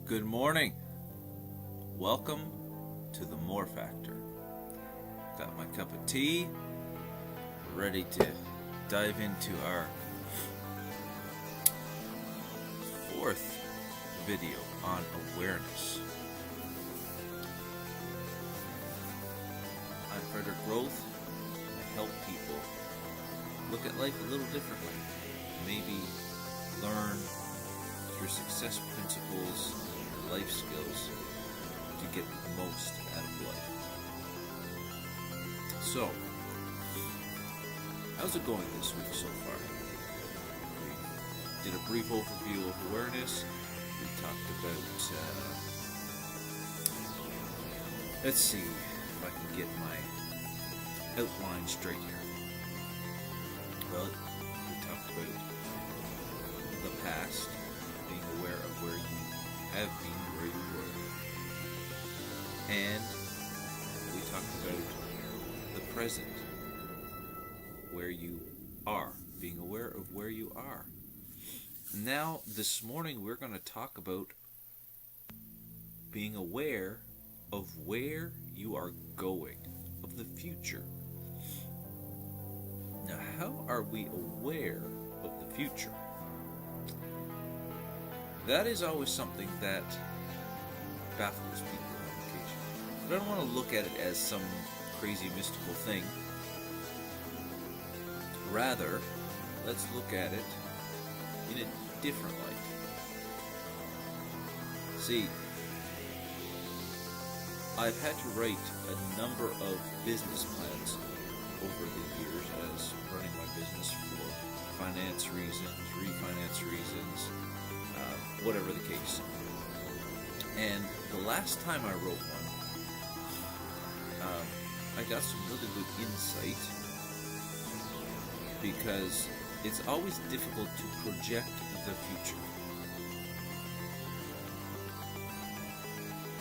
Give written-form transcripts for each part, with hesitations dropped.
Good morning. Welcome to the More Factor. Got my cup of tea, ready to dive into our fourth video on awareness. I'm Frederick Roth. I help people look at life a little differently. Maybe learn through success principles, life skills to get the most out of life. So, how's it going this week so far? We did a brief overview of awareness. We talked about, let's see if I can get my outline straight here. Well, we talked about the past, being aware of where you have been, where you were. And we talked about the present, where you are, being aware of where you are. Now, this morning, we're going to talk about being aware of where you are going, of the future. Now, how are we aware of the future? That is always something that baffles people on occasion. But I don't want to look at it as some crazy mystical thing. Rather, let's look at it in a different light. See, I've had to write a number of business plans over the years as running my business for finance reasons, refinance reasons, whatever the case. And the last time I wrote one, I got some really good insight, because it's always difficult to project the future.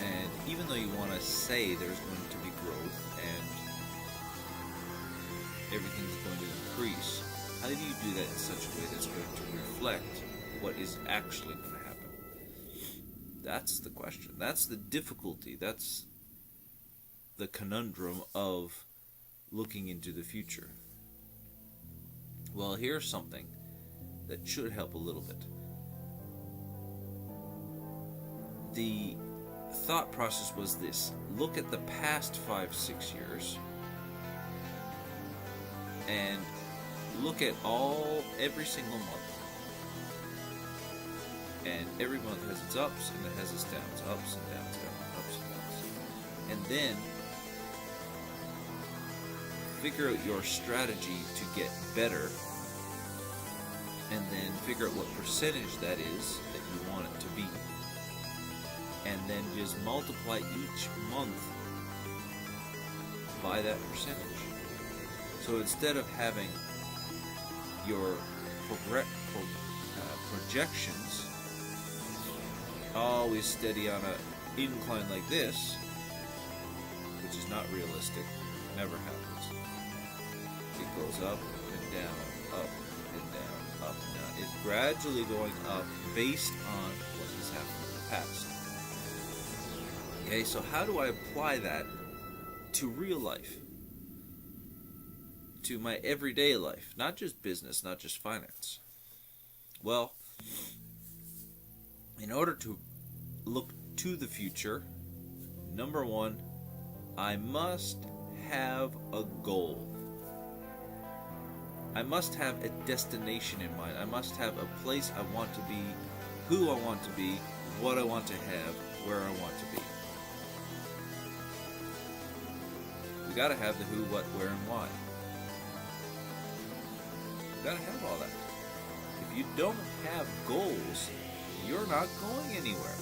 And even though you want to say there's going to be growth and everything's going to increase, how do you do that in such a way that's going to reflect what is actually going to happen? That's the question. That's the difficulty. That's the conundrum of looking into the future. Well, here's something that should help a little bit. The thought process was this: look at the past 5-6 years and look at every single month. And every month has its ups and it has its downs, ups and downs, ups and downs. And then figure out your strategy to get better, and then figure out what percentage that is that you want it to be. And then just multiply each month by that percentage. So instead of having your projections always steady on an incline like this, which is not realistic, never happens. It goes up and down, up and down, up and down. It's gradually going up based on what has happened in the past. Okay, so how do I apply that to real life? To my everyday life, not just business, not just finance. Well, in order to look to the future, number one, I must have a goal. I must have a destination in mind. I must have a place I want to be, who I want to be, what I want to have, where I want to be. We gotta have the who, what, where, and why. You gotta have all that. If you don't have goals, you're not going anywhere.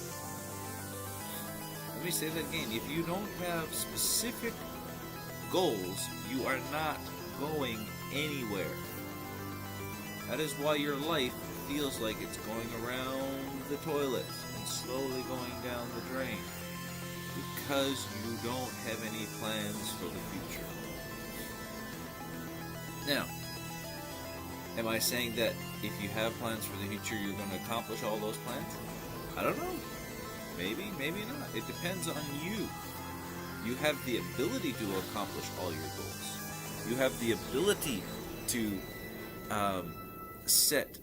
Let me say that again. If you don't have specific goals, you are not going anywhere. That is why your life feels like it's going around the toilet and slowly going down the drain. Because you don't have any plans for the future. Now, am I saying that if you have plans for the future, you're going to accomplish all those plans? I don't know. Maybe, maybe not. It depends on you. You have the ability to accomplish all your goals. You have the ability to set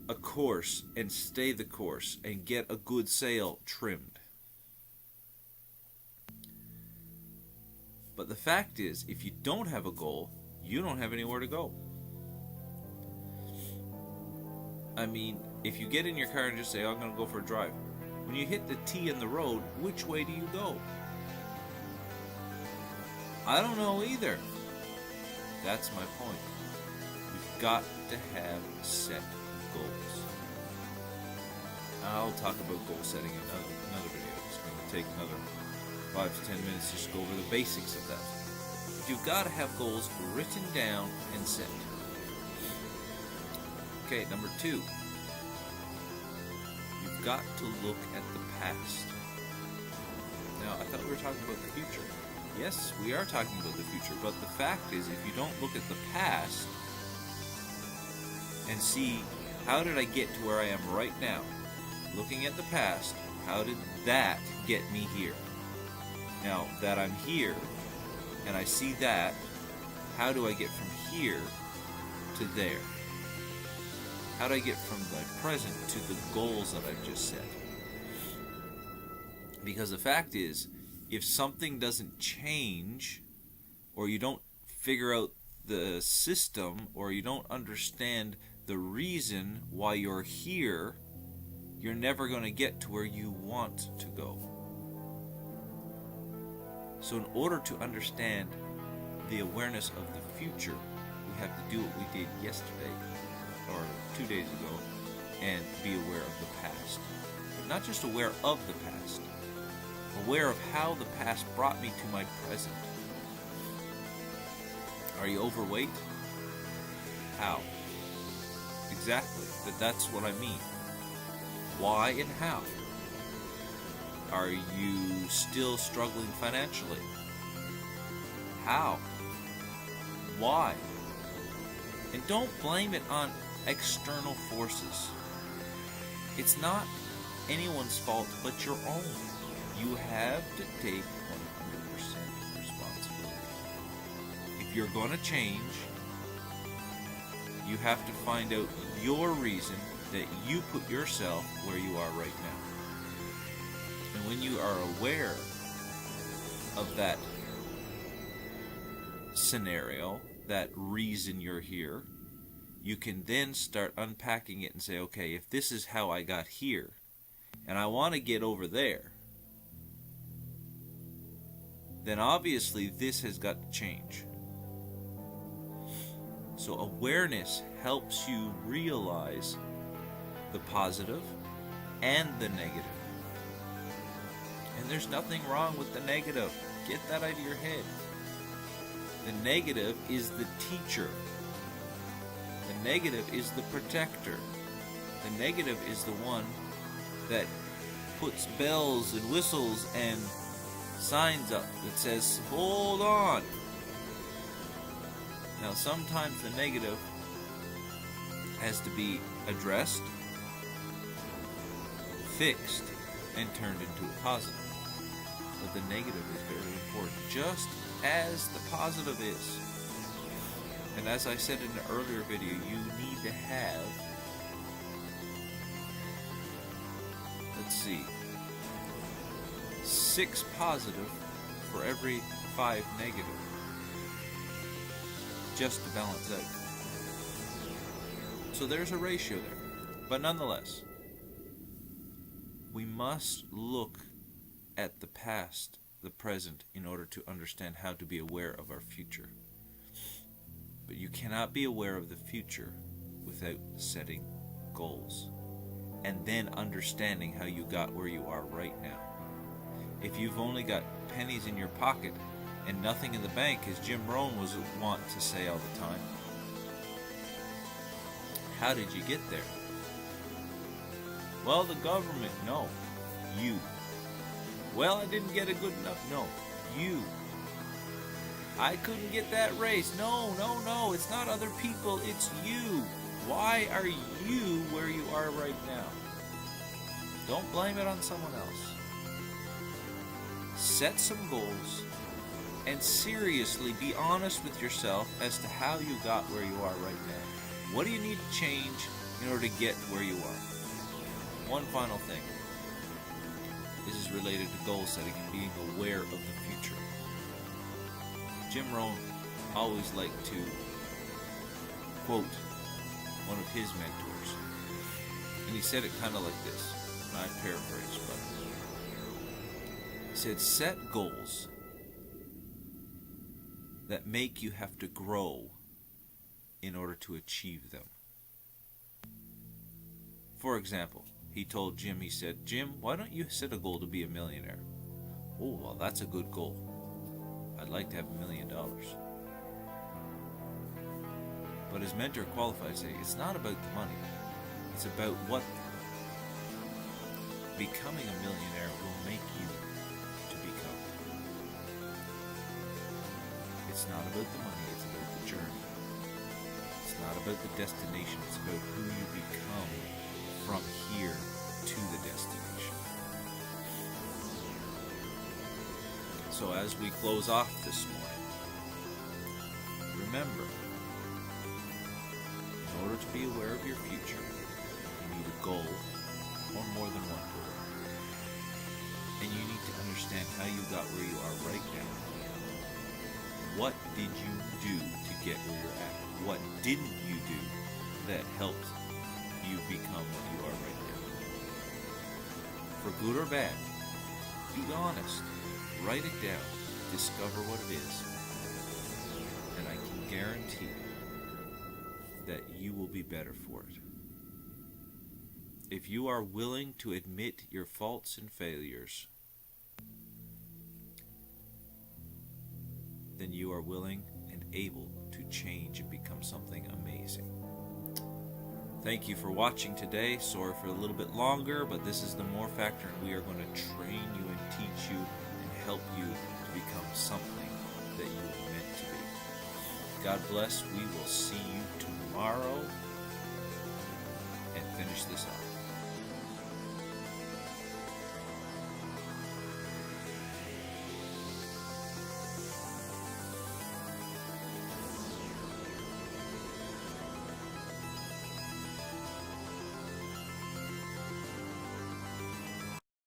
a course and stay the course and get a good sail trimmed. But the fact is, if you don't have a goal, you don't have anywhere to go. I mean, if you get in your car and just say, oh, I'm going to go for a drive. When you hit the T in the road, which way do you go? I don't know either. That's my point. You've got to have set goals. I'll talk about goal setting in another video. It's going to take another 5 to 10 minutes to just go over the basics of that. But you've got to have goals written down and set. Okay, number 2. You've got to look at the past. Now, I thought we were talking about the future. Yes, we are talking about the future, but the fact is, if you don't look at the past and see, how did I get to where I am right now? Looking at the past, how did that get me here? Now that I'm here and I see that, how do I get from here to there? How do I get from the present to the goals that I've just set? Because the fact is, if something doesn't change, or you don't figure out the system, or you don't understand the reason why you're here, you're never going to get to where you want to go. So in order to understand the awareness of the future, we have to do what we did yesterday, or 2 days ago, and be aware of the past. But not just aware of the past, aware of how the past brought me to my present. Are you overweight? How? Exactly. That's what I mean. Why and how? Are you still struggling financially? How? Why? And don't blame it on external forces. It's not anyone's fault but your own. You have to take 100% responsibility. If you're going to change, you have to find out your reason that you put yourself where you are right now. And when you are aware of that scenario, that reason you're here, you can then start unpacking it and say, okay, if this is how I got here, and I want to get over there, then obviously this has got to change. So awareness helps you realize the positive and the negative. And there's nothing wrong with the negative. Get that out of your head. The negative is the teacher. The negative is the protector. The negative is the one that puts bells and whistles and signs up that says, hold on. Now sometimes the negative has to be addressed, fixed, and turned into a positive. But the negative is very important, just as the positive is. And as I said in an earlier video, you need to have, let's see, 6 positive for every 5 negative, just to balance out. So there's a ratio there. But nonetheless, we must look at the past, the present, in order to understand how to be aware of our future. But you cannot be aware of the future without setting goals and then understanding how you got where you are right now. If you've only got pennies in your pocket and nothing in the bank, as Jim Rohn was wont to say all the time, how did you get there? Well, the government. No. You. Well, I didn't get a good enough. No. You. I couldn't get that raise. No. It's not other people. It's you. Why are you where you are right now? Don't blame it on someone else. Set some goals and seriously be honest with yourself as to how you got where you are right now. What do you need to change in order to get where you are? One final thing. This is related to goal setting and being aware of the future. Jim Rohn always liked to quote one of his mentors. And he said it kind of like this. And I paraphrase, but he said, set goals that make you have to grow in order to achieve them. For example, he told Jim, he said, Jim, why don't you set a goal to be a millionaire? Oh, well, that's a good goal. I'd like to have $1 million. But his mentor qualified to say, it's not about the money. It's about what becoming a millionaire will make you to become. It's not about the money, it's about the journey. It's not about the destination, it's about who you become from here to the destination. So as we close off this morning, remember, in order to be aware of your future, you need a goal or more than one goal. And you need to understand how you got where you are right now. What did you do to get where you're at? What didn't you do that helped you become what you are right now? For good or bad, be honest. Write it down. Discover what it is. And I can guarantee that you will be better for it. If you are willing to admit your faults and failures, then you are willing and able to change and become something amazing. Thank you for watching today. Sorry for a little bit longer, but this is the More Factor, and we are going to train you and teach you and help you to become something that you were meant to be. God bless. We will see you tomorrow and finish this off.